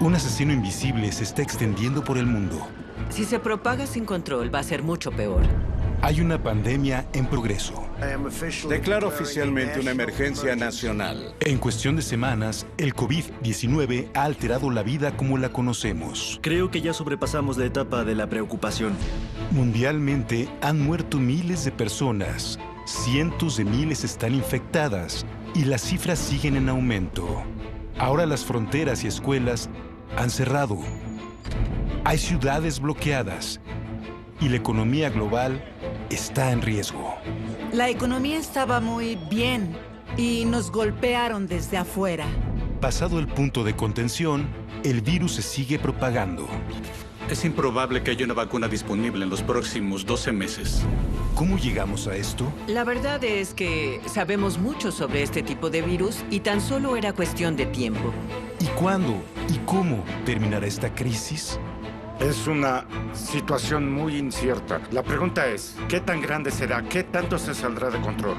Un asesino invisible se está extendiendo por el mundo. Si se propaga sin control, va a ser mucho peor. Hay una pandemia en progreso. Declaro oficialmente una emergencia nacional. En cuestión de semanas, el COVID-19 ha alterado la vida como la conocemos. Creo que ya sobrepasamos la etapa de la preocupación. Mundialmente han muerto miles de personas, cientos de miles están infectadas y las cifras siguen en aumento. Ahora las fronteras y escuelas han cerrado. Hay ciudades bloqueadas y la economía global está en riesgo. La economía estaba muy bien y nos golpearon desde afuera. Pasado el punto de contención, el virus se sigue propagando. Es improbable que haya una vacuna disponible en los próximos 12 meses. ¿Cómo llegamos a esto? La verdad es que sabemos mucho sobre este tipo de virus y tan solo era cuestión de tiempo. ¿Y cuándo y cómo terminará esta crisis? Es una situación muy incierta. La pregunta es, ¿qué tan grande será? ¿Qué tanto se saldrá de control?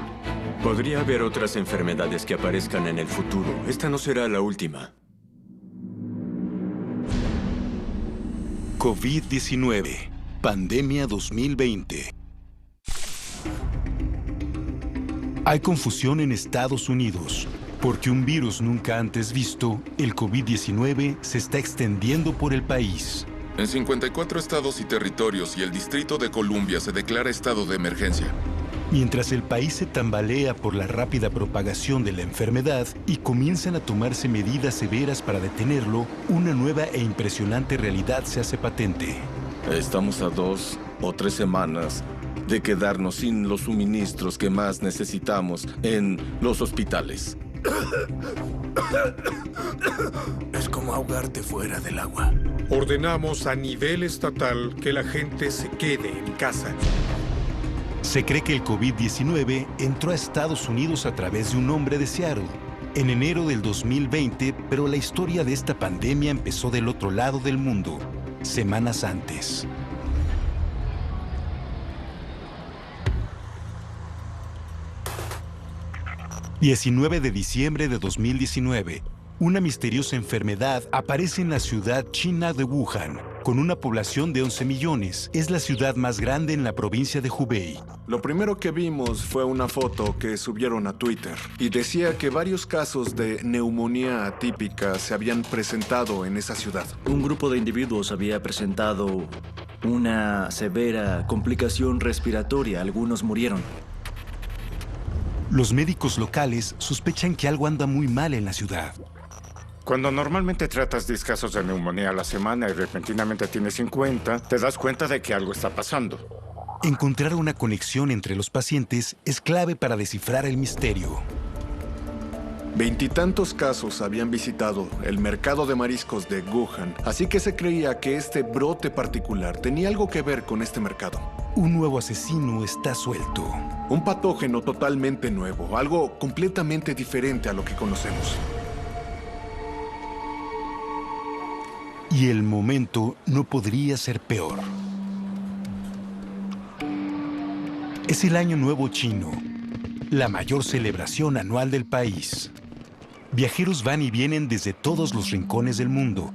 Podría haber otras enfermedades que aparezcan en el futuro. Esta no será la última. COVID-19, pandemia 2020. Hay confusión en Estados Unidos, porque un virus nunca antes visto, el COVID-19, se está extendiendo por el país. En 54 estados y territorios y el Distrito de Columbia se declara estado de emergencia. Mientras el país se tambalea por la rápida propagación de la enfermedad y comienzan a tomarse medidas severas para detenerlo, una nueva e impresionante realidad se hace patente. Estamos a 2 o 3 semanas de quedarnos sin los suministros que más necesitamos en los hospitales. Es como ahogarte fuera del agua. Ordenamos a nivel estatal que la gente se quede en casa. Se cree que el COVID-19 entró a Estados Unidos a través de un hombre de Seattle en enero del 2020, pero la historia de esta pandemia empezó del otro lado del mundo, semanas antes. ...19 de diciembre de 2019... una misteriosa enfermedad aparece en la ciudad china de Wuhan, con una población de 11 millones. Es la ciudad más grande en la provincia de Hubei. Lo primero que vimos fue una foto que subieron a Twitter y decía que varios casos de neumonía atípica se habían presentado en esa ciudad. Un grupo de individuos había presentado una severa complicación respiratoria. Algunos murieron. Los médicos locales sospechan que algo anda muy mal en la ciudad. Cuando normalmente tratas 10 casos de neumonía a la semana y repentinamente tienes 50, te das cuenta de que algo está pasando. Encontrar una conexión entre los pacientes es clave para descifrar el misterio. 20 y tantos casos habían visitado el mercado de mariscos de Wuhan, así que se creía que este brote particular tenía algo que ver con este mercado. Un nuevo asesino está suelto. Un patógeno totalmente nuevo, algo completamente diferente a lo que conocemos. Y el momento no podría ser peor. Es el Año Nuevo Chino, la mayor celebración anual del país. Viajeros van y vienen desde todos los rincones del mundo,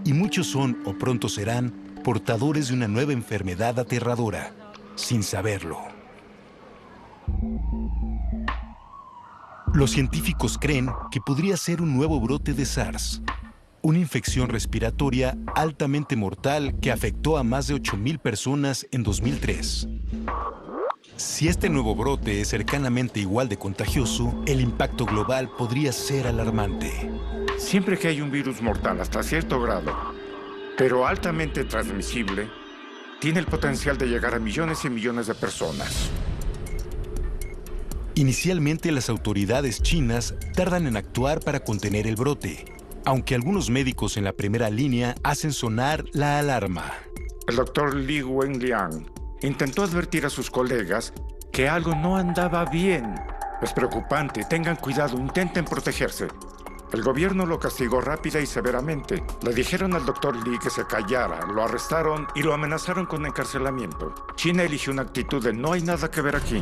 y muchos son, o pronto serán, portadores de una nueva enfermedad aterradora, sin saberlo. Los científicos creen que podría ser un nuevo brote de SARS, una infección respiratoria altamente mortal que afectó a más de 8,000 personas en 2003. Si este nuevo brote es cercanamente igual de contagioso, el impacto global podría ser alarmante. Siempre que hay un virus mortal hasta cierto grado, pero altamente transmisible, tiene el potencial de llegar a millones y millones de personas. Inicialmente, las autoridades chinas tardan en actuar para contener el brote, aunque algunos médicos en la primera línea hacen sonar la alarma. El doctor Li Wenliang intentó advertir a sus colegas que algo no andaba bien. Es preocupante, tengan cuidado, intenten protegerse. El gobierno lo castigó rápida y severamente. Le dijeron al doctor Li que se callara, lo arrestaron y lo amenazaron con encarcelamiento. China eligió una actitud de no hay nada que ver aquí.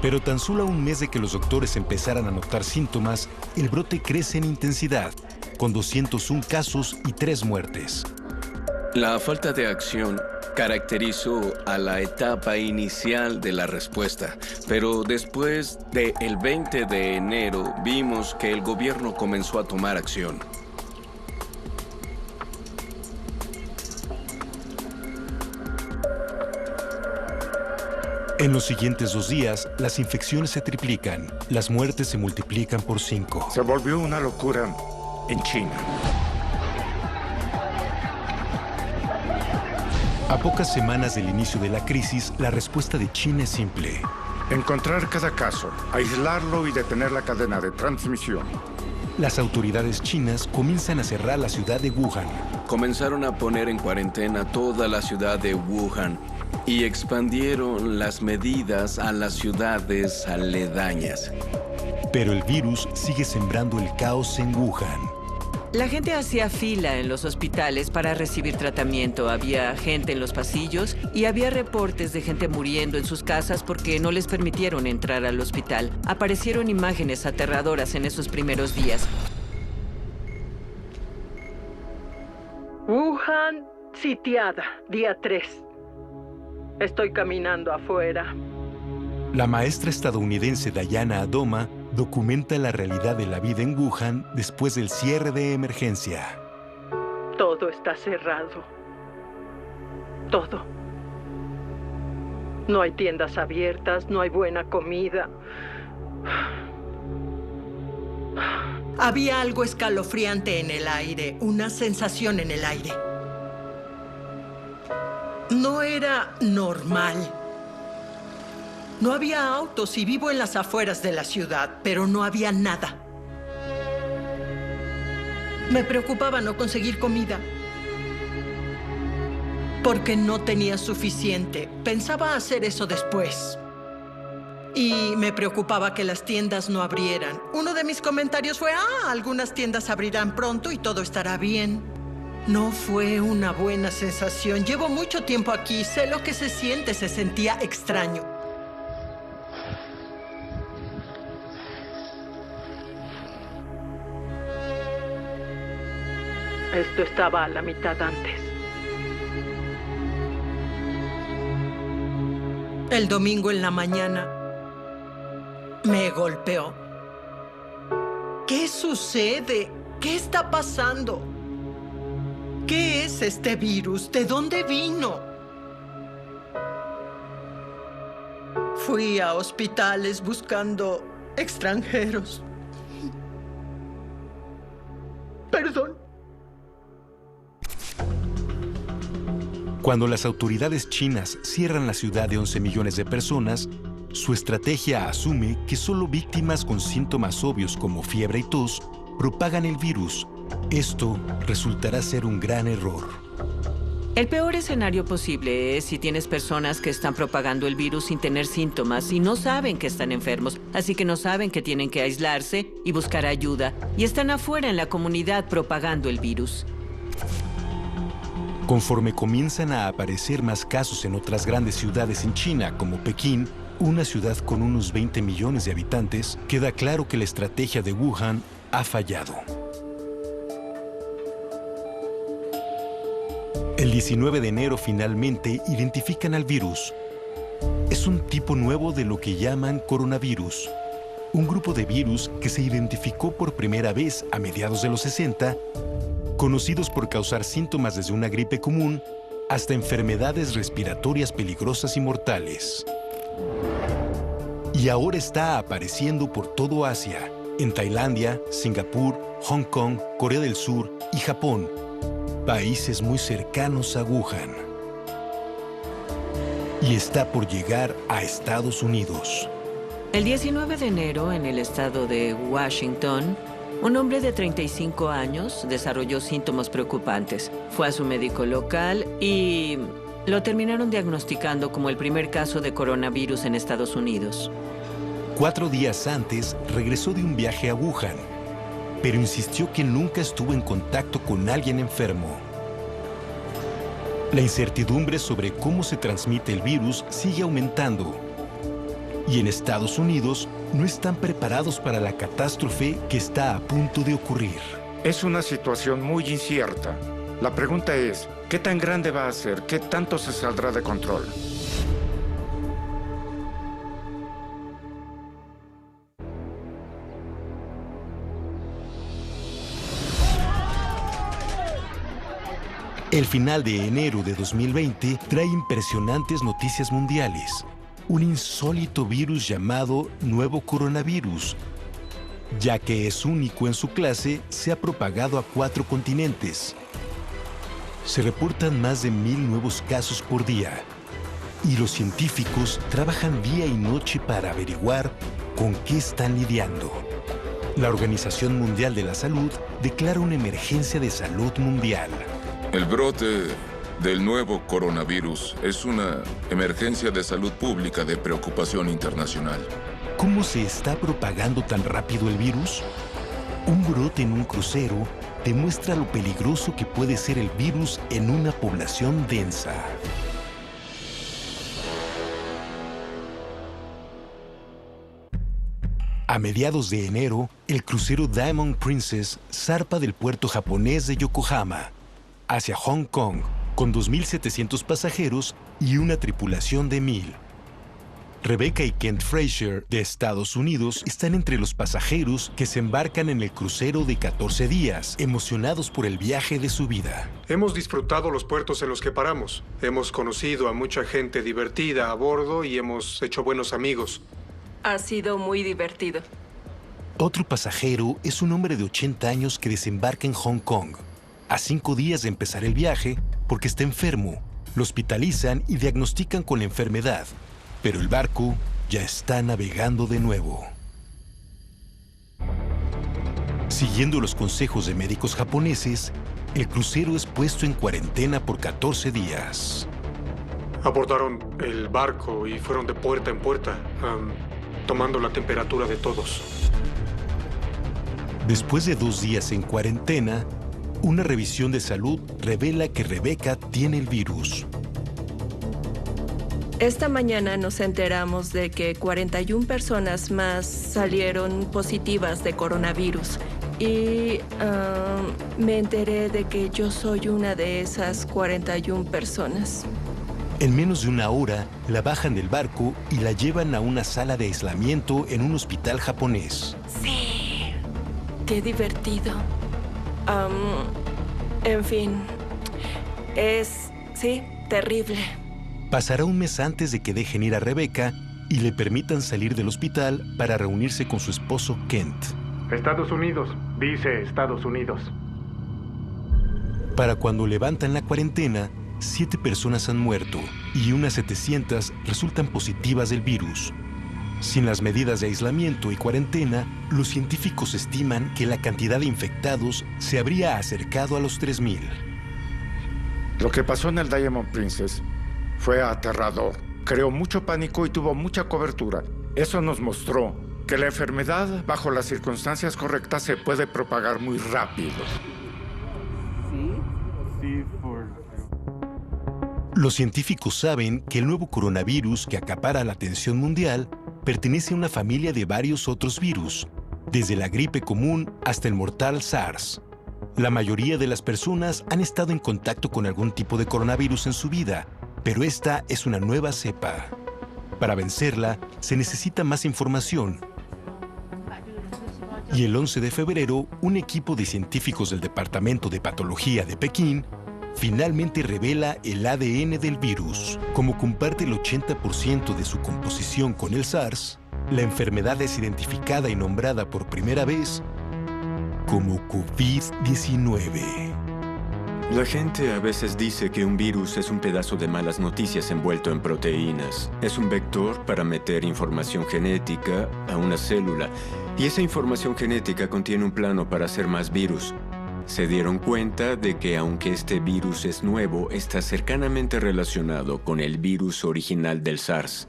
Pero tan solo a un mes de que los doctores empezaran a notar síntomas, el brote crece en intensidad. con 201 casos y 3 muertes. La falta de acción caracterizó a la etapa inicial de la respuesta, pero después del 20 de enero vimos que el gobierno comenzó a tomar acción. En los siguientes 2 días, las infecciones se triplican, las muertes se multiplican por 5. Se volvió una locura en China. A pocas semanas del inicio de la crisis, la respuesta de China es simple. Encontrar cada caso, aislarlo y detener la cadena de transmisión. Las autoridades chinas comienzan a cerrar la ciudad de Wuhan. Comenzaron a poner en cuarentena toda la ciudad de Wuhan y expandieron las medidas a las ciudades aledañas. Pero el virus sigue sembrando el caos en Wuhan. La gente hacía fila en los hospitales para recibir tratamiento. Había gente en los pasillos y había reportes de gente muriendo en sus casas porque no les permitieron entrar al hospital. Aparecieron imágenes aterradoras en esos primeros días. Wuhan sitiada, día 3. Estoy caminando afuera. La maestra estadounidense Diana Adoma documenta la realidad de la vida en Wuhan después del cierre de emergencia. Todo está cerrado. Todo. No hay tiendas abiertas, no hay buena comida. Había algo escalofriante en el aire, una sensación en el aire. No era normal. No había autos y vivo en las afueras de la ciudad, pero no había nada. Me preocupaba no conseguir comida, porque no tenía suficiente. Pensaba hacer eso después. Y me preocupaba que las tiendas no abrieran. Uno de mis comentarios fue, algunas tiendas abrirán pronto y todo estará bien. No fue una buena sensación. Llevo mucho tiempo aquí, sé lo que se siente, se sentía extraño. Esto estaba a la mitad antes. El domingo en la mañana me golpeó. ¿Qué sucede? ¿Qué está pasando? ¿Qué es este virus? ¿De dónde vino? Fui a hospitales buscando extranjeros. Perdón. Cuando las autoridades chinas cierran la ciudad de 11 millones de personas, su estrategia asume que solo víctimas con síntomas obvios como fiebre y tos propagan el virus. Esto resultará ser un gran error. El peor escenario posible es si tienes personas que están propagando el virus sin tener síntomas y no saben que están enfermos, así que no saben que tienen que aislarse y buscar ayuda, y están afuera en la comunidad propagando el virus. Conforme comienzan a aparecer más casos en otras grandes ciudades en China, como Pekín, una ciudad con unos 20 millones de habitantes, queda claro que la estrategia de Wuhan ha fallado. El 19 de enero finalmente identifican al virus. Es un tipo nuevo de lo que llaman coronavirus, un grupo de virus que se identificó por primera vez a mediados de los 60, conocidos por causar síntomas desde una gripe común hasta enfermedades respiratorias peligrosas y mortales. Y ahora está apareciendo por todo Asia, en Tailandia, Singapur, Hong Kong, Corea del Sur y Japón, países muy cercanos a Wuhan. Y está por llegar a Estados Unidos. El 19 de enero, en el estado de Washington, un hombre de 35 años desarrolló síntomas preocupantes. Fue a su médico local y lo terminaron diagnosticando como el primer caso de coronavirus en Estados Unidos. 4 días antes, regresó de un viaje a Wuhan, pero insistió que nunca estuvo en contacto con alguien enfermo. La incertidumbre sobre cómo se transmite el virus sigue aumentando. Y en Estados Unidos no están preparados para la catástrofe que está a punto de ocurrir. Es una situación muy incierta. La pregunta es, ¿qué tan grande va a ser? ¿Qué tanto se saldrá de control? El final de enero de 2020 trae impresionantes noticias mundiales. Un insólito virus llamado nuevo coronavirus, ya que es único en su clase, se ha propagado a 4 continentes. Se reportan más de 1000 nuevos casos por día, y los científicos trabajan día y noche para averiguar con qué están lidiando. La Organización Mundial de la Salud declara una emergencia de salud mundial. El brote del nuevo coronavirus es una emergencia de salud pública de preocupación internacional. ¿Cómo se está propagando tan rápido el virus? Un brote en un crucero demuestra lo peligroso que puede ser el virus en una población densa. A mediados de enero, el crucero Diamond Princess zarpa del puerto japonés de Yokohama hacia Hong Kong con 2.700 pasajeros y una tripulación de 1.000. Rebecca y Kent Frazier, de Estados Unidos, están entre los pasajeros que se embarcan en el crucero de 14 días, emocionados por el viaje de su vida. Hemos disfrutado los puertos en los que paramos. Hemos conocido a mucha gente divertida a bordo y hemos hecho buenos amigos. Ha sido muy divertido. Otro pasajero es un hombre de 80 años que desembarca en Hong Kong. A 5 días de empezar el viaje, porque está enfermo, lo hospitalizan y diagnostican con la enfermedad. Pero el barco ya está navegando de nuevo. Siguiendo los consejos de médicos japoneses, el crucero es puesto en cuarentena por 14 días. Abordaron el barco y fueron de puerta en puerta, tomando la temperatura de todos. Después de 2 días en cuarentena, una revisión de salud revela que Rebecca tiene el virus. Esta mañana nos enteramos de que 41 personas más salieron positivas de coronavirus. Y me enteré de que yo soy una de esas 41 personas. En menos de 1 hora, la bajan del barco y la llevan a una sala de aislamiento en un hospital japonés. Sí, qué divertido. En fin, sí, terrible. Pasará un mes antes de que dejen ir a Rebecca y le permitan salir del hospital para reunirse con su esposo Kent. Estados Unidos, dice Estados Unidos. Para cuando levantan la cuarentena, 7 personas han muerto y unas 700 resultan positivas del virus. Sin las medidas de aislamiento y cuarentena, los científicos estiman que la cantidad de infectados se habría acercado a los 3.000. Lo que pasó en el Diamond Princess fue aterrador. Creó mucho pánico y tuvo mucha cobertura. Eso nos mostró que la enfermedad, bajo las circunstancias correctas, se puede propagar muy rápido. Los científicos saben que el nuevo coronavirus que acapara la atención mundial pertenece a una familia de varios otros virus, desde la gripe común hasta el mortal SARS. La mayoría de las personas han estado en contacto con algún tipo de coronavirus en su vida, pero esta es una nueva cepa. Para vencerla, se necesita más información. Y el 11 de febrero, un equipo de científicos del Departamento de Patología de Pekín finalmente revela el ADN del virus. Como comparte el 80% de su composición con el SARS, la enfermedad es identificada y nombrada por primera vez como COVID-19. La gente a veces dice que un virus es un pedazo de malas noticias envuelto en proteínas. Es un vector para meter información genética a una célula. Y esa información genética contiene un plano para hacer más virus. Se dieron cuenta de que aunque este virus es nuevo, está cercanamente relacionado con el virus original del SARS.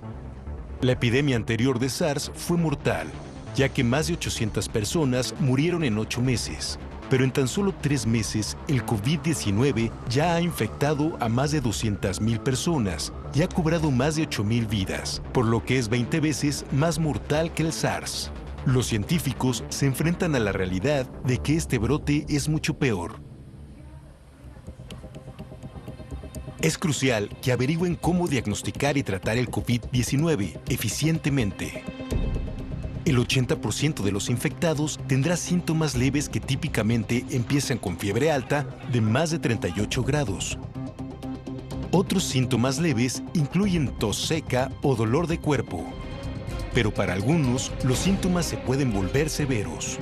La epidemia anterior de SARS fue mortal, ya que más de 800 personas murieron en 8 meses. Pero en tan solo 3 meses, el COVID-19 ya ha infectado a más de 200,000 personas y ha cobrado más de 8,000 vidas, por lo que es 20 veces más mortal que el SARS. Los científicos se enfrentan a la realidad de que este brote es mucho peor. Es crucial que averigüen cómo diagnosticar y tratar el COVID-19 eficientemente. El 80% de los infectados tendrá síntomas leves que típicamente empiezan con fiebre alta de más de 38 grados. Otros síntomas leves incluyen tos seca o dolor de cuerpo. Pero para algunos, los síntomas se pueden volver severos.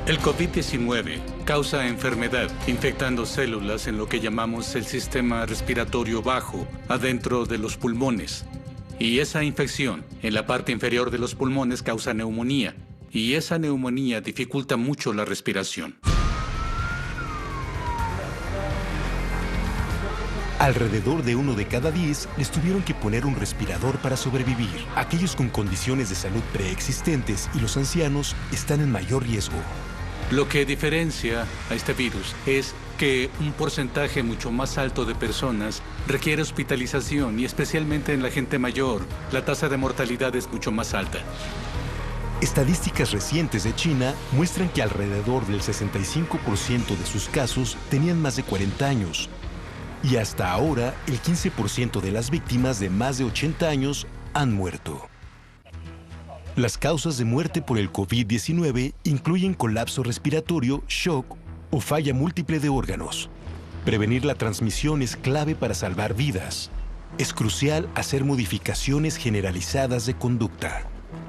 El COVID-19 causa enfermedad, infectando células en lo que llamamos el sistema respiratorio bajo, adentro de los pulmones. Y esa infección en la parte inferior de los pulmones causa neumonía, y esa neumonía dificulta mucho la respiración. Alrededor de 1 de cada 10 les tuvieron que poner un respirador para sobrevivir. Aquellos con condiciones de salud preexistentes y los ancianos están en mayor riesgo. Lo que diferencia a este virus es que un porcentaje mucho más alto de personas requiere hospitalización y especialmente en la gente mayor, la tasa de mortalidad es mucho más alta. Estadísticas recientes de China muestran que alrededor del 65% de sus casos tenían más de 40 años. Y hasta ahora, el 15% de las víctimas de más de 80 años han muerto. Las causas de muerte por el COVID-19 incluyen colapso respiratorio, shock o falla múltiple de órganos. Prevenir la transmisión es clave para salvar vidas. Es crucial hacer modificaciones generalizadas de conducta.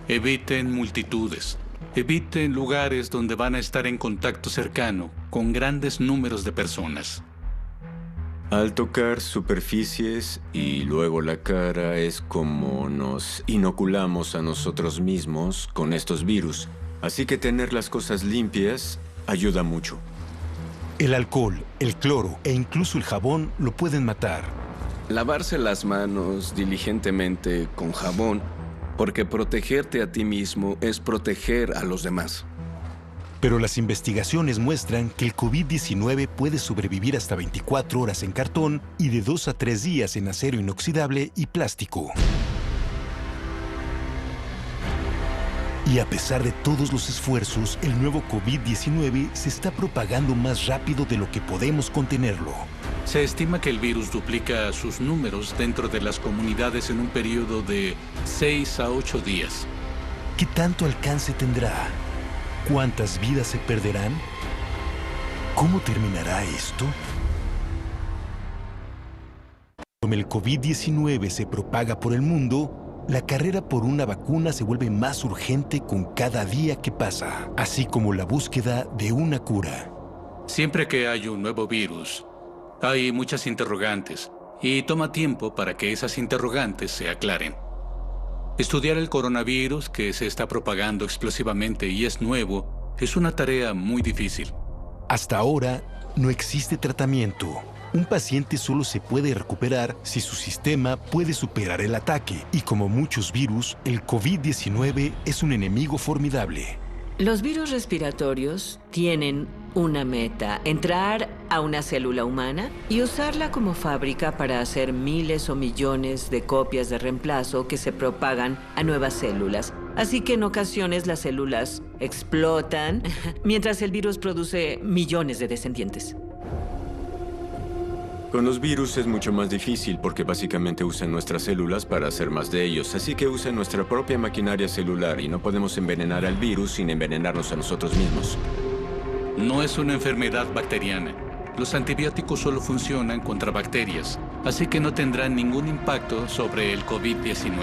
Eviten multitudes. Eviten lugares donde van a estar en contacto cercano con grandes números de personas. Al tocar superficies y luego la cara es como nos inoculamos a nosotros mismos con estos virus. Así que tener las cosas limpias ayuda mucho. El alcohol, el cloro e incluso el jabón lo pueden matar. Lavarse las manos diligentemente con jabón, porque protegerte a ti mismo es proteger a los demás. Pero las investigaciones muestran que el COVID-19 puede sobrevivir hasta 24 horas en cartón y de 2 a 3 días en acero inoxidable y plástico. Y a pesar de todos los esfuerzos, el nuevo COVID-19 se está propagando más rápido de lo que podemos contenerlo. Se estima que el virus duplica sus números dentro de las comunidades en un periodo de 6 a 8 días. ¿Qué tanto alcance tendrá? ¿Cuántas vidas se perderán? ¿Cómo terminará esto? Como el COVID-19 se propaga por el mundo, la carrera por una vacuna se vuelve más urgente con cada día que pasa, así como la búsqueda de una cura. Siempre que hay un nuevo virus, hay muchas interrogantes, y toma tiempo para que esas interrogantes se aclaren. Estudiar el coronavirus, que se está propagando explosivamente y es nuevo, es una tarea muy difícil. Hasta ahora, no existe tratamiento. Un paciente solo se puede recuperar si su sistema puede superar el ataque. Y como muchos virus, el COVID-19 es un enemigo formidable. Los virus respiratorios tienen una meta: entrar a una célula humana y usarla como fábrica para hacer miles o millones de copias de reemplazo que se propagan a nuevas células. Así que en ocasiones las células explotan mientras el virus produce millones de descendientes. Con los virus es mucho más difícil porque básicamente usan nuestras células para hacer más de ellos. Así que usan nuestra propia maquinaria celular y no podemos envenenar al virus sin envenenarnos a nosotros mismos. No es una enfermedad bacteriana. Los antibióticos solo funcionan contra bacterias, así que no tendrán ningún impacto sobre el COVID-19.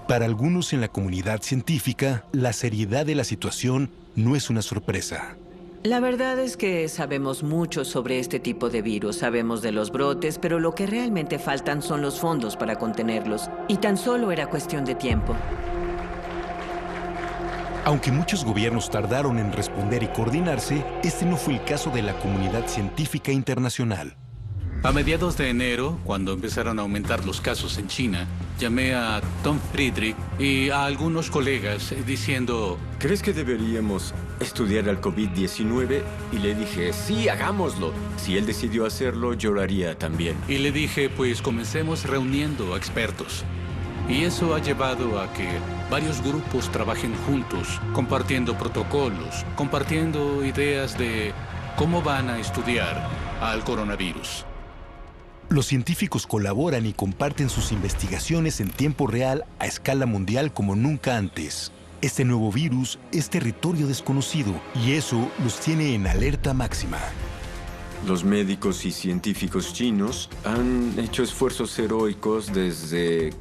Para algunos en la comunidad científica, la seriedad de la situación no es una sorpresa. La verdad es que sabemos mucho sobre este tipo de virus, sabemos de los brotes, pero lo que realmente faltan son los fondos para contenerlos, y tan solo era cuestión de tiempo. Aunque muchos gobiernos tardaron en responder y coordinarse, este no fue el caso de la comunidad científica internacional. A mediados de enero, cuando empezaron a aumentar los casos en China, llamé a Tom Friedrich y a algunos colegas diciendo: ¿crees que deberíamos estudiar al COVID-19? Y le dije, sí, hagámoslo. Si él decidió hacerlo, yo lo haría también. Y le dije, pues comencemos reuniendo a expertos. Y eso ha llevado a que varios grupos trabajen juntos, compartiendo protocolos, compartiendo ideas de cómo van a estudiar al coronavirus. Los científicos colaboran y comparten sus investigaciones en tiempo real a escala mundial como nunca antes. Este nuevo virus es territorio desconocido y eso los tiene en alerta máxima. Los médicos y científicos chinos han hecho esfuerzos heroicos desde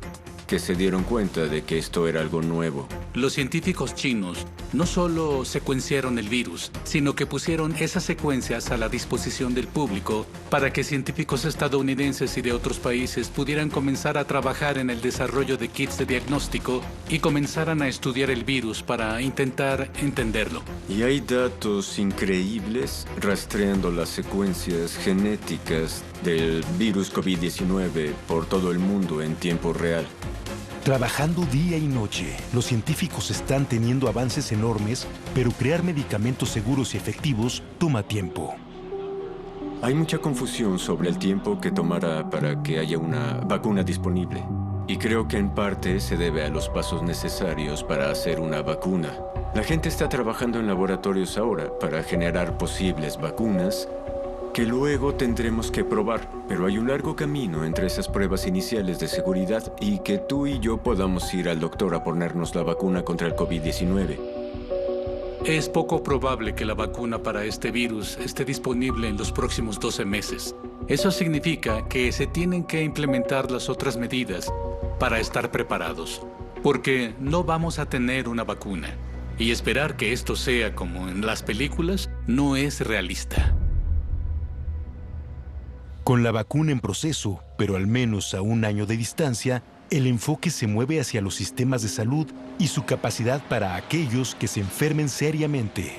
que se dieron cuenta de que esto era algo nuevo. Los científicos chinos no solo secuenciaron el virus, sino que pusieron esas secuencias a la disposición del público para que científicos estadounidenses y de otros países pudieran comenzar a trabajar en el desarrollo de kits de diagnóstico y comenzaran a estudiar el virus para intentar entenderlo. Y hay datos increíbles rastreando las secuencias genéticas del virus COVID-19 por todo el mundo en tiempo real. Trabajando día y noche, los científicos están teniendo avances enormes, pero crear medicamentos seguros y efectivos toma tiempo. Hay mucha confusión sobre el tiempo que tomará para que haya una vacuna disponible. Y creo que en parte se debe a los pasos necesarios para hacer una vacuna. La gente está trabajando en laboratorios ahora para generar posibles vacunas que luego tendremos que probar, pero hay un largo camino entre esas pruebas iniciales de seguridad y que tú y yo podamos ir al doctor a ponernos la vacuna contra el COVID-19. Es poco probable que la vacuna para este virus esté disponible en los próximos 12 meses. Eso significa que se tienen que implementar las otras medidas para estar preparados, porque no vamos a tener una vacuna. Y esperar que esto sea como en las películas no es realista. Con la vacuna en proceso, pero al menos a un año de distancia, el enfoque se mueve hacia los sistemas de salud y su capacidad para aquellos que se enfermen seriamente.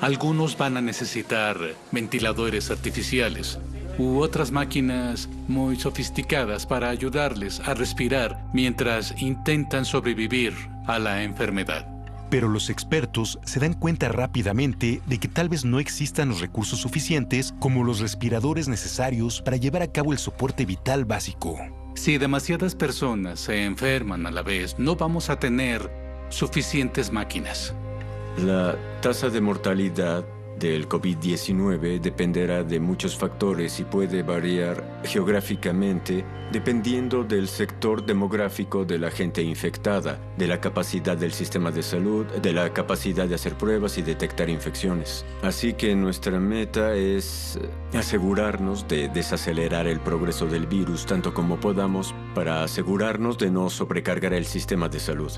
Algunos van a necesitar ventiladores artificiales u otras máquinas muy sofisticadas para ayudarles a respirar mientras intentan sobrevivir a la enfermedad. Pero los expertos se dan cuenta rápidamente de que tal vez no existan los recursos suficientes como los respiradores necesarios para llevar a cabo el soporte vital básico. Si demasiadas personas se enferman a la vez, no vamos a tener suficientes máquinas. La tasa de mortalidad del COVID-19 dependerá de muchos factores y puede variar geográficamente dependiendo del sector demográfico de la gente infectada, de la capacidad del sistema de salud, de la capacidad de hacer pruebas y detectar infecciones. Así que nuestra meta es asegurarnos de desacelerar el progreso del virus tanto como podamos para asegurarnos de no sobrecargar el sistema de salud.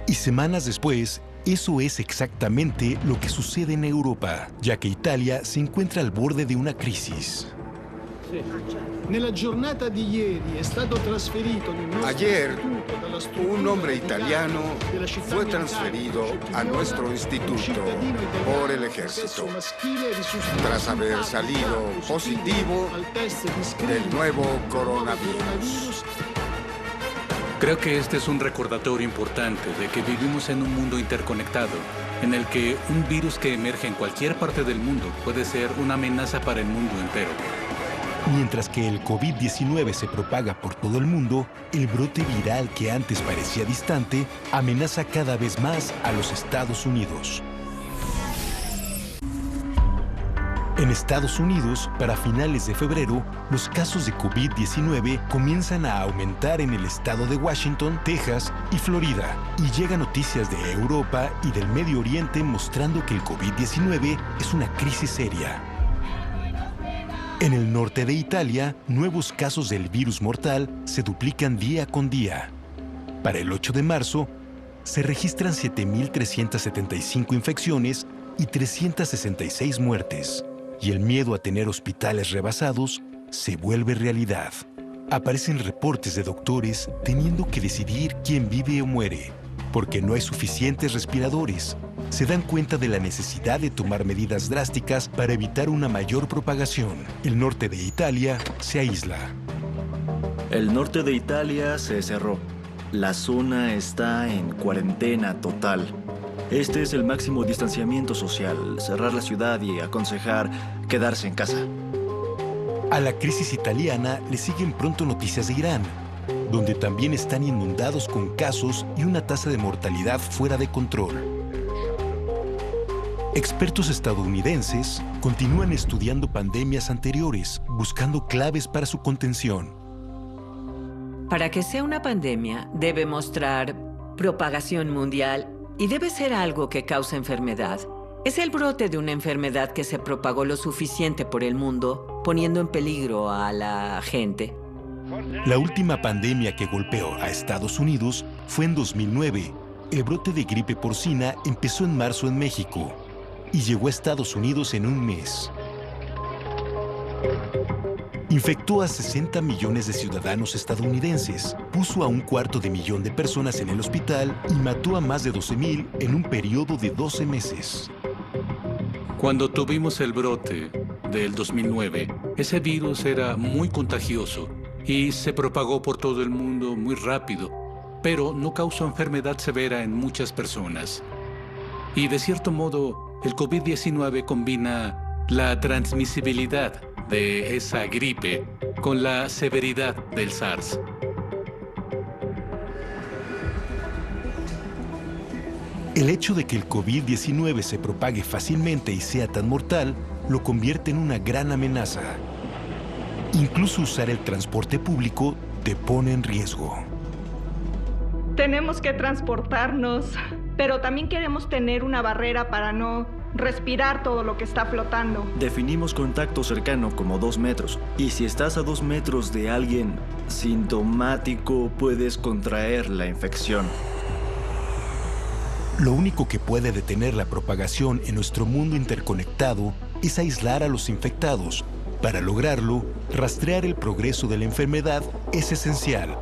Y semanas después, eso es exactamente lo que sucede en Europa, ya que Italia se encuentra al borde de una crisis. Ayer, un hombre italiano fue transferido a nuestro instituto por el ejército, tras haber salido positivo del nuevo coronavirus. Creo que este es un recordatorio importante de que vivimos en un mundo interconectado, en el que un virus que emerge en cualquier parte del mundo puede ser una amenaza para el mundo entero. Mientras que el COVID-19 se propaga por todo el mundo, el brote viral que antes parecía distante amenaza cada vez más a los Estados Unidos. En Estados Unidos, para finales de febrero, los casos de COVID-19 comienzan a aumentar en el estado de Washington, Texas y Florida. Y llegan noticias de Europa y del Medio Oriente mostrando que el COVID-19 es una crisis seria. En el norte de Italia, nuevos casos del virus mortal se duplican día con día. Para el 8 de marzo, se registran 7.375 infecciones y 366 muertes. Y el miedo a tener hospitales rebasados se vuelve realidad. Aparecen reportes de doctores teniendo que decidir quién vive o muere, porque no hay suficientes respiradores. Se dan cuenta de la necesidad de tomar medidas drásticas para evitar una mayor propagación. El norte de Italia se aísla. El norte de Italia se cerró. La zona está en cuarentena total. Este es el máximo distanciamiento social, cerrar la ciudad y aconsejar quedarse en casa. A la crisis italiana le siguen pronto noticias de Irán, donde también están inundados con casos y una tasa de mortalidad fuera de control. Expertos estadounidenses continúan estudiando pandemias anteriores, buscando claves para su contención. Para que sea una pandemia, debe mostrar propagación mundial y debe ser algo que causa enfermedad. Es el brote de una enfermedad que se propagó lo suficiente por el mundo, poniendo en peligro a la gente. La última pandemia que golpeó a Estados Unidos fue en 2009. El brote de gripe porcina empezó en marzo en México y llegó a Estados Unidos en un mes. Infectó a 60 millones de ciudadanos estadounidenses, puso a 250,000 de personas en el hospital y mató a más de 12,000 en un periodo de 12 meses. Cuando tuvimos el brote del 2009, ese virus era muy contagioso y se propagó por todo el mundo muy rápido, pero no causó enfermedad severa en muchas personas. Y de cierto modo, el COVID-19 combina la transmisibilidad de esa gripe con la severidad del SARS. El hecho de que el COVID-19 se propague fácilmente y sea tan mortal lo convierte en una gran amenaza. Incluso usar el transporte público te pone en riesgo. Tenemos que transportarnos, pero también queremos tener una barrera para no respirar todo lo que está flotando. Definimos contacto cercano como 2 metros. Y si estás a 2 metros de alguien sintomático, puedes contraer la infección. Lo único que puede detener la propagación en nuestro mundo interconectado es aislar a los infectados. Para lograrlo, rastrear el progreso de la enfermedad es esencial.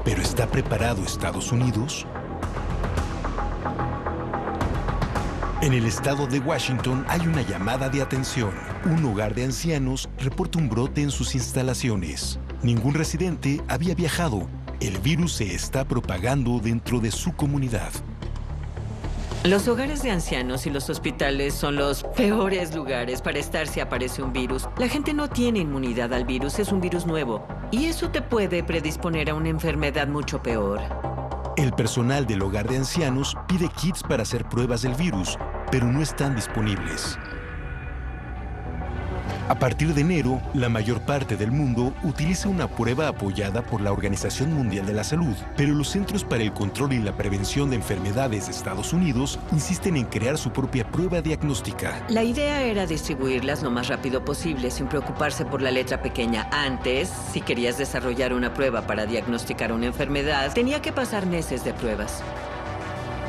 ¿Pero está preparado Estados Unidos? En el estado de Washington hay una llamada de atención. Un hogar de ancianos reporta un brote en sus instalaciones. Ningún residente había viajado. El virus se está propagando dentro de su comunidad. Los hogares de ancianos y los hospitales son los peores lugares para estar si aparece un virus. La gente no tiene inmunidad al virus, es un virus nuevo. Y eso te puede predisponer a una enfermedad mucho peor. El personal del hogar de ancianos pide kits para hacer pruebas del virus, pero no están disponibles. A partir de enero, la mayor parte del mundo utiliza una prueba apoyada por la Organización Mundial de la Salud, pero los Centros para el Control y la Prevención de Enfermedades de Estados Unidos insisten en crear su propia prueba diagnóstica. La idea era distribuirlas lo más rápido posible, sin preocuparse por la letra pequeña. Antes, si querías desarrollar una prueba para diagnosticar una enfermedad, tenía que pasar meses de pruebas.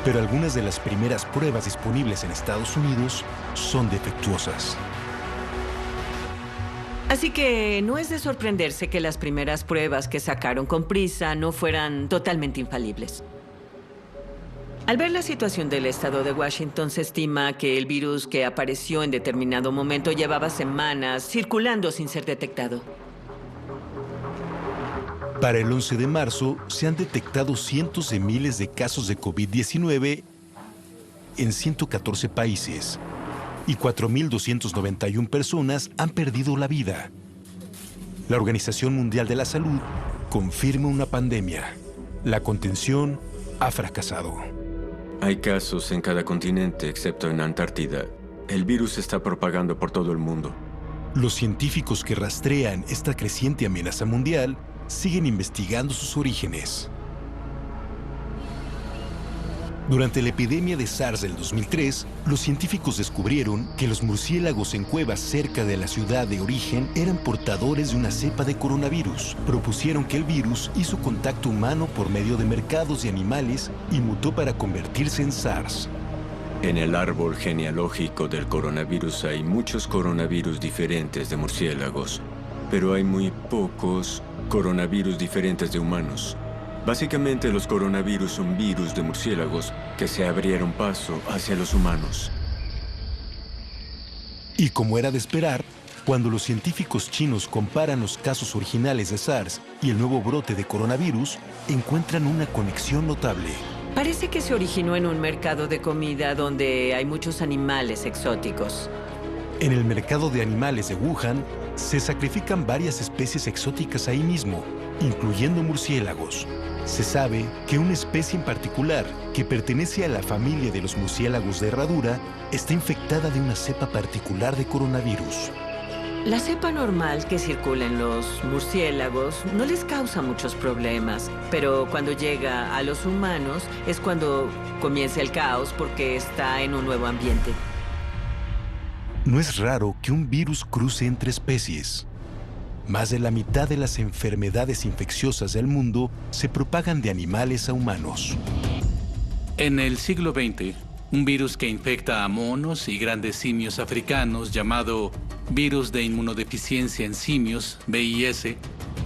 Pero algunas de las primeras pruebas disponibles en Estados Unidos son defectuosas. Así que no es de sorprenderse que las primeras pruebas que sacaron con prisa no fueran totalmente infalibles. Al ver la situación del estado de Washington, se estima que el virus que apareció en determinado momento llevaba semanas circulando sin ser detectado. Para el 11 de marzo, se han detectado cientos de miles de casos de COVID-19 en 114 países. Y 4,291 personas han perdido la vida. La Organización Mundial de la Salud confirma una pandemia. La contención ha fracasado. Hay casos en cada continente, excepto en Antártida. El virus se está propagando por todo el mundo. Los científicos que rastrean esta creciente amenaza mundial siguen investigando sus orígenes. Durante la epidemia de SARS del 2003, los científicos descubrieron que los murciélagos en cuevas cerca de la ciudad de origen eran portadores de una cepa de coronavirus. Propusieron que el virus hizo contacto humano por medio de mercados de animales y mutó para convertirse en SARS. En el árbol genealógico del coronavirus hay muchos coronavirus diferentes de murciélagos, pero hay muy pocos coronavirus diferentes de humanos. Básicamente, los coronavirus son virus de murciélagos que se abrieron paso hacia los humanos. Y como era de esperar, cuando los científicos chinos comparan los casos originales de SARS y el nuevo brote de coronavirus, encuentran una conexión notable. Parece que se originó en un mercado de comida donde hay muchos animales exóticos. En el mercado de animales de Wuhan, se sacrifican varias especies exóticas ahí mismo, incluyendo murciélagos. Se sabe que una especie en particular, que pertenece a la familia de los murciélagos de herradura, está infectada de una cepa particular de coronavirus. La cepa normal que circula en los murciélagos no les causa muchos problemas, pero cuando llega a los humanos es cuando comienza el caos porque está en un nuevo ambiente. No es raro que un virus cruce entre especies. Más de la mitad de las enfermedades infecciosas del mundo se propagan de animales a humanos. En el siglo XX, un virus que infecta a monos y grandes simios africanos llamado virus de inmunodeficiencia en simios, VIS,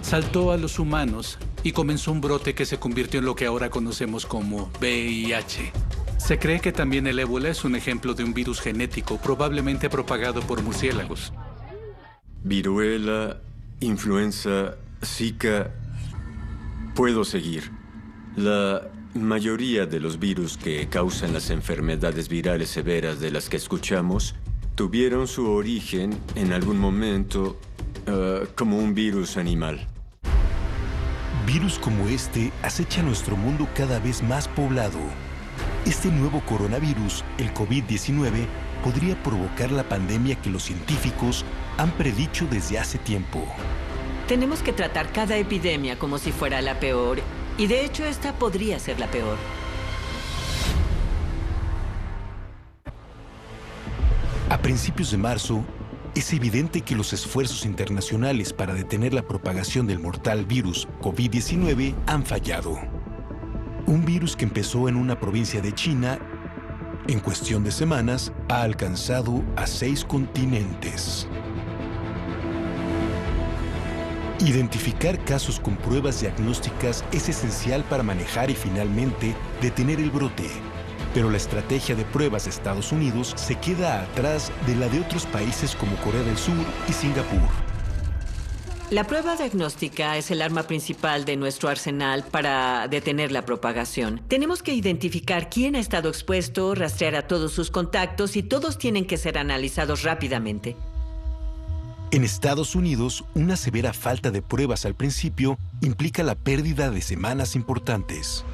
saltó a los humanos y comenzó un brote que se convirtió en lo que ahora conocemos como VIH. Se cree que también el ébola es un ejemplo de un virus genético probablemente propagado por murciélagos. Viruela, influenza, Zika. Puedo seguir. La mayoría de los virus que causan las enfermedades virales severas de las que escuchamos tuvieron su origen en algún momento como un virus animal. Virus como este acecha nuestro mundo cada vez más poblado. Este nuevo coronavirus, el COVID-19, podría provocar la pandemia que los científicos han predicho desde hace tiempo. Tenemos que tratar cada epidemia como si fuera la peor, y de hecho esta podría ser la peor. A principios de marzo, es evidente que los esfuerzos internacionales para detener la propagación del mortal virus COVID-19 han fallado. Un virus que empezó en una provincia de China, en cuestión de semanas, ha alcanzado a 6 continentes. Identificar casos con pruebas diagnósticas es esencial para manejar y finalmente detener el brote. Pero la estrategia de pruebas de Estados Unidos se queda atrás de la de otros países como Corea del Sur y Singapur. La prueba diagnóstica es el arma principal de nuestro arsenal para detener la propagación. Tenemos que identificar quién ha estado expuesto, rastrear a todos sus contactos y todos tienen que ser analizados rápidamente. En Estados Unidos, una severa falta de pruebas al principio implica la pérdida de semanas importantes.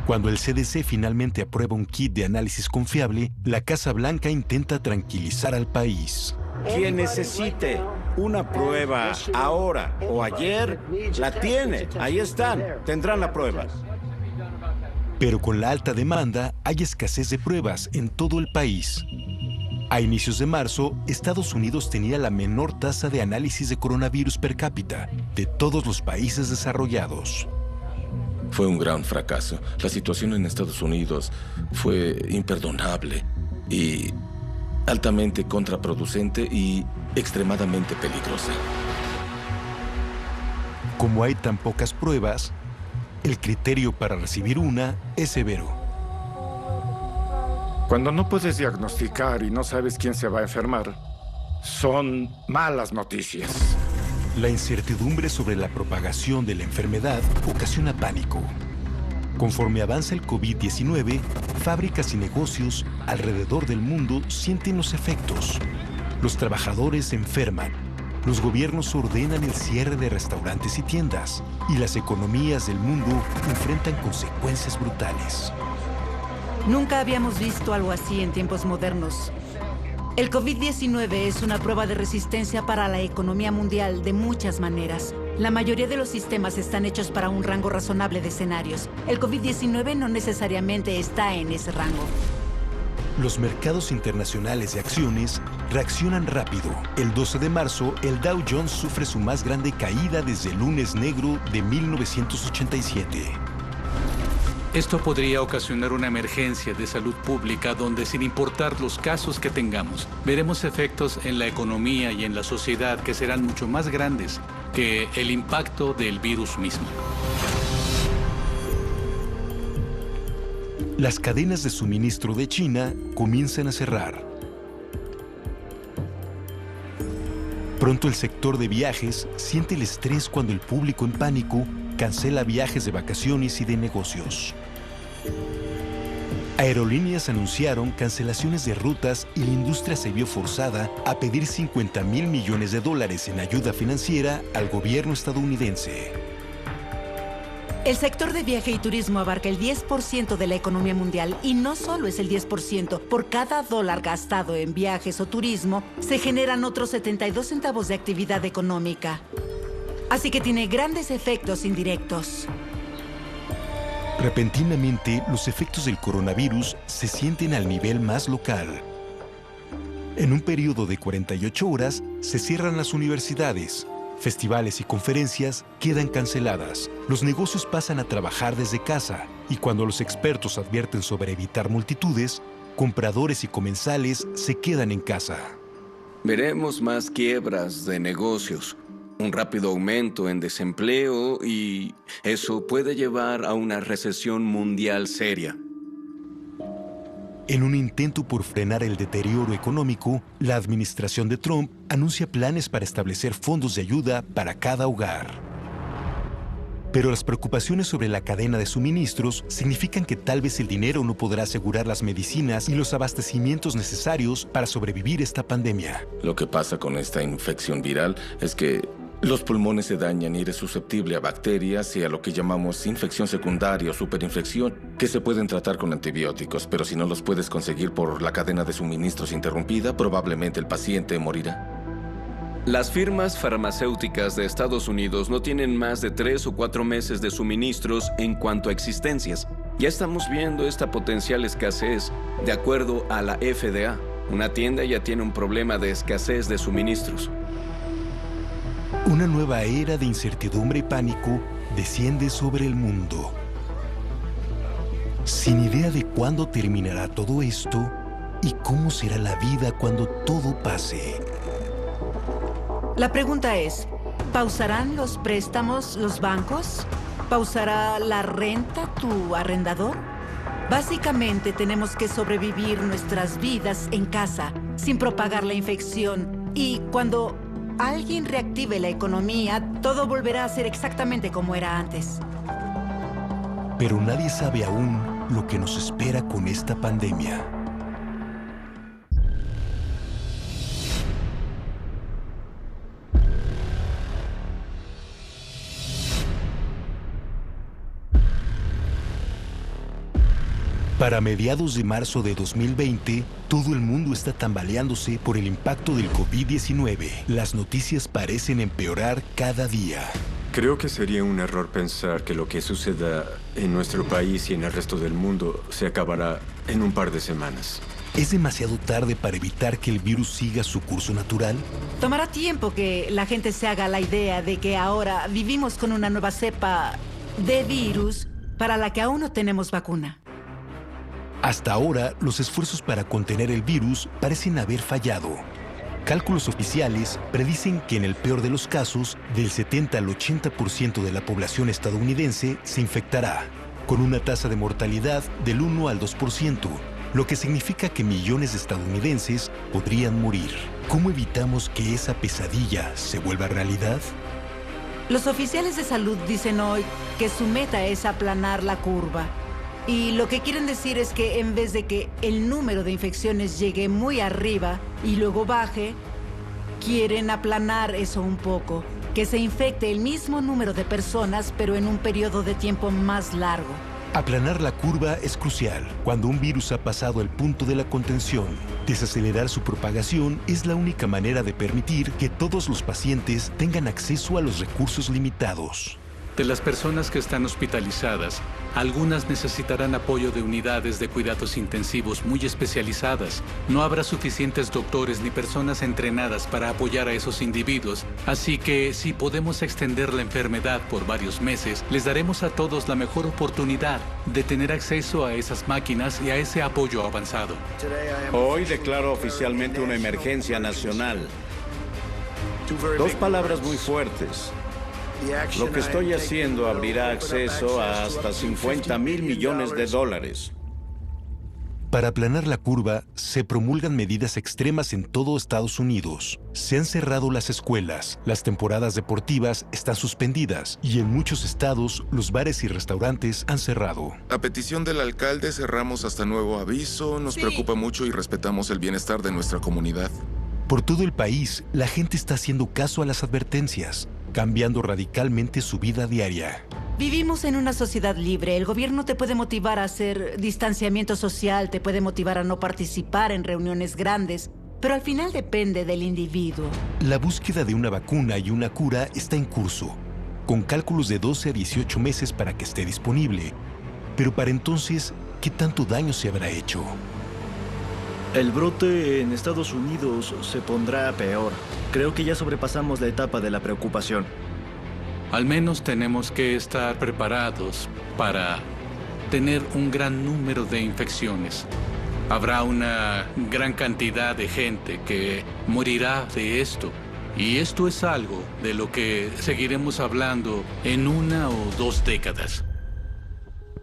Cuando el CDC finalmente aprueba un kit de análisis confiable, la Casa Blanca intenta tranquilizar al país. Quien necesite una prueba ahora o ayer, la tiene. Ahí están. Tendrán la prueba. Pero con la alta demanda, hay escasez de pruebas en todo el país. A inicios de marzo, Estados Unidos tenía la menor tasa de análisis de coronavirus per cápita de todos los países desarrollados. Fue un gran fracaso. La situación en Estados Unidos fue imperdonable y altamente contraproducente y extremadamente peligrosa. Como hay tan pocas pruebas, el criterio para recibir una es severo. Cuando no puedes diagnosticar y no sabes quién se va a enfermar, son malas noticias. La incertidumbre sobre la propagación de la enfermedad ocasiona pánico. Conforme avanza el COVID-19, fábricas y negocios alrededor del mundo sienten los efectos. Los trabajadores se enferman, los gobiernos ordenan el cierre de restaurantes y tiendas, y las economías del mundo enfrentan consecuencias brutales. Nunca habíamos visto algo así en tiempos modernos. El COVID-19 es una prueba de resistencia para la economía mundial de muchas maneras. La mayoría de los sistemas están hechos para un rango razonable de escenarios. El COVID-19 no necesariamente está en ese rango. Los mercados internacionales de acciones reaccionan rápido. El 12 de marzo, el Dow Jones sufre su más grande caída desde el lunes negro de 1987. Esto podría ocasionar una emergencia de salud pública donde, sin importar los casos que tengamos, veremos efectos en la economía y en la sociedad que serán mucho más grandes que el impacto del virus mismo. Las cadenas de suministro de China comienzan a cerrar. Pronto el sector de viajes siente el estrés cuando el público en pánico cancela viajes de vacaciones y de negocios. Aerolíneas anunciaron cancelaciones de rutas y la industria se vio forzada a pedir $50,000 millones en ayuda financiera al gobierno estadounidense. El sector de viaje y turismo abarca el 10% de la economía mundial y no solo es el 10%. Por cada dólar gastado en viajes o turismo, se generan otros 72 centavos de actividad económica. Así que tiene grandes efectos indirectos. Repentinamente, los efectos del coronavirus se sienten al nivel más local. En un periodo de 48 horas, se cierran las universidades. Festivales y conferencias quedan canceladas. Los negocios pasan a trabajar desde casa. Y cuando los expertos advierten sobre evitar multitudes, compradores y comensales se quedan en casa. Veremos más quiebras de negocios, un rápido aumento en desempleo y eso puede llevar a una recesión mundial seria. En un intento por frenar el deterioro económico, la administración de Trump anuncia planes para establecer fondos de ayuda para cada hogar. Pero las preocupaciones sobre la cadena de suministros significan que tal vez el dinero no podrá asegurar las medicinas y los abastecimientos necesarios para sobrevivir esta pandemia. Lo que pasa con esta infección viral es que los pulmones se dañan y eres susceptible a bacterias y a lo que llamamos infección secundaria o superinfección, que se pueden tratar con antibióticos, pero si no los puedes conseguir por la cadena de suministros interrumpida, probablemente el paciente morirá. Las firmas farmacéuticas de Estados Unidos no tienen más de 3 o 4 meses de suministros en cuanto a existencias. Ya estamos viendo esta potencial escasez. De acuerdo a la FDA, una tienda ya tiene un problema de escasez de suministros. Una nueva era de incertidumbre y pánico desciende sobre el mundo. Sin idea de cuándo terminará todo esto y cómo será la vida cuando todo pase. La pregunta es, ¿pausarán los préstamos los bancos? ¿Pausará la renta tu arrendador? Básicamente tenemos que sobrevivir nuestras vidas en casa, sin propagar la infección. Y cuando alguien reactive la economía, todo volverá a ser exactamente como era antes. Pero nadie sabe aún lo que nos espera con esta pandemia. Para mediados de marzo de 2020, todo el mundo está tambaleándose por el impacto del COVID-19. Las noticias parecen empeorar cada día. Creo que sería un error pensar que lo que suceda en nuestro país y en el resto del mundo se acabará en un par de semanas. ¿Es demasiado tarde para evitar que el virus siga su curso natural? Tomará tiempo que la gente se haga la idea de que ahora vivimos con una nueva cepa de virus para la que aún no tenemos vacuna. Hasta ahora, los esfuerzos para contener el virus parecen haber fallado. Cálculos oficiales predicen que en el peor de los casos, del 70 al 80% de la población estadounidense se infectará, con una tasa de mortalidad del 1 al 2%, lo que significa que millones de estadounidenses podrían morir. ¿Cómo evitamos que esa pesadilla se vuelva realidad? Los oficiales de salud dicen hoy que su meta es aplanar la curva. Y lo que quieren decir es que en vez de que el número de infecciones llegue muy arriba y luego baje, quieren aplanar eso un poco, que se infecte el mismo número de personas, pero en un periodo de tiempo más largo. Aplanar la curva es crucial cuando un virus ha pasado el punto de la contención. Desacelerar su propagación es la única manera de permitir que todos los pacientes tengan acceso a los recursos limitados. De las personas que están hospitalizadas, algunas necesitarán apoyo de unidades de cuidados intensivos muy especializadas. No habrá suficientes doctores ni personas entrenadas para apoyar a esos individuos, así que si podemos extender la enfermedad por varios meses, les daremos a todos la mejor oportunidad de tener acceso a esas máquinas y a ese apoyo avanzado. Hoy declaro oficialmente una emergencia nacional. 2 palabras muy fuertes. Lo que estoy haciendo abrirá acceso a hasta $50,000 millones. Para aplanar la curva, se promulgan medidas extremas en todo Estados Unidos. Se han cerrado las escuelas, las temporadas deportivas están suspendidas y en muchos estados los bares y restaurantes han cerrado. A petición del alcalde cerramos hasta nuevo aviso. Nos preocupa mucho y respetamos el bienestar de nuestra comunidad. Por todo el país, la gente está haciendo caso a las advertencias, cambiando radicalmente su vida diaria. Vivimos en una sociedad libre. El gobierno te puede motivar a hacer distanciamiento social, te puede motivar a no participar en reuniones grandes, pero al final depende del individuo. La búsqueda de una vacuna y una cura está en curso, con cálculos de 12 a 18 meses para que esté disponible. Pero para entonces, ¿qué tanto daño se habrá hecho? El brote en Estados Unidos se pondrá peor. Creo que ya sobrepasamos la etapa de la preocupación. Al menos tenemos que estar preparados para tener un gran número de infecciones. Habrá una gran cantidad de gente que morirá de esto. Y esto es algo de lo que seguiremos hablando en 1 o 2 décadas.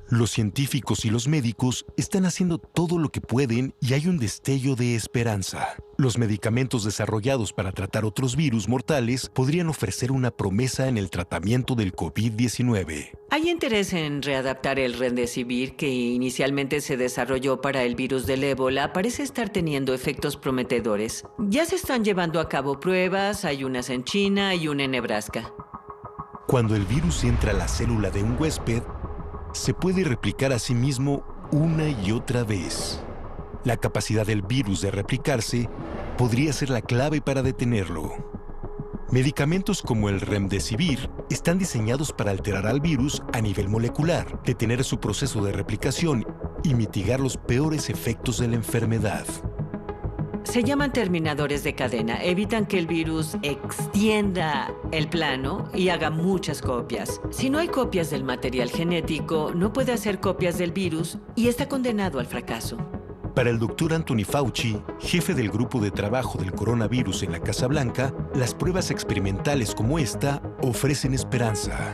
Los científicos y los médicos están haciendo todo lo que pueden y hay un destello de esperanza. Los medicamentos desarrollados para tratar otros virus mortales podrían ofrecer una promesa en el tratamiento del COVID-19. Hay interés en readaptar el Remdesivir, que inicialmente se desarrolló para el virus del ébola. Parece estar teniendo efectos prometedores. Ya se están llevando a cabo pruebas, hay unas en China y una en Nebraska. Cuando el virus entra a la célula de un huésped, se puede replicar a sí mismo una y otra vez. La capacidad del virus de replicarse podría ser la clave para detenerlo. Medicamentos como el Remdesivir están diseñados para alterar al virus a nivel molecular, detener su proceso de replicación y mitigar los peores efectos de la enfermedad. Se llaman terminadores de cadena. Evitan que el virus extienda el plano y haga muchas copias. Si no hay copias del material genético, no puede hacer copias del virus y está condenado al fracaso. Para el Dr. Anthony Fauci, jefe del grupo de trabajo del coronavirus en la Casa Blanca, las pruebas experimentales como esta ofrecen esperanza.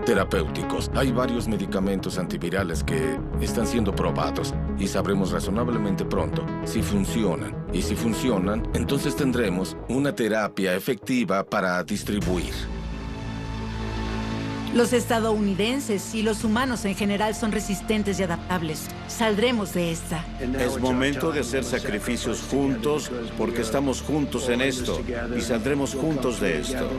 Terapéuticos. Hay varios medicamentos antivirales que están siendo probados y sabremos razonablemente pronto si funcionan. Y si funcionan, entonces tendremos una terapia efectiva para distribuir. Los estadounidenses y los humanos en general son resistentes y adaptables. Saldremos de esta. Es momento de hacer sacrificios juntos porque estamos juntos en esto y saldremos juntos de esto.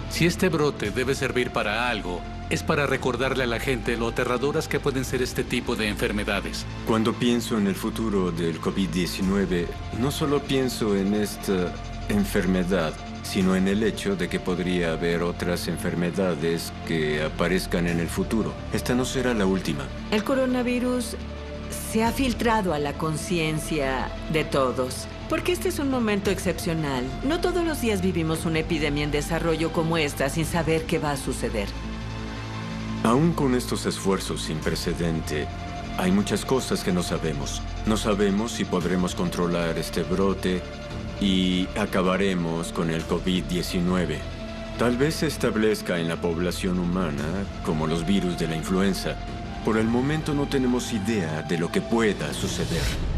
Si este brote debe servir para algo, es para recordarle a la gente lo aterradoras que pueden ser este tipo de enfermedades. Cuando pienso en el futuro del COVID-19, no solo pienso en esta enfermedad, sino en el hecho de que podría haber otras enfermedades que aparezcan en el futuro. Esta no será la última. El coronavirus se ha filtrado a la conciencia de todos. Porque este es un momento excepcional. No todos los días vivimos una epidemia en desarrollo como esta sin saber qué va a suceder. Aún con estos esfuerzos sin precedente, hay muchas cosas que no sabemos. No sabemos si podremos controlar este brote y acabaremos con el COVID-19. Tal vez se establezca en la población humana como los virus de la influenza. Por el momento no tenemos idea de lo que pueda suceder.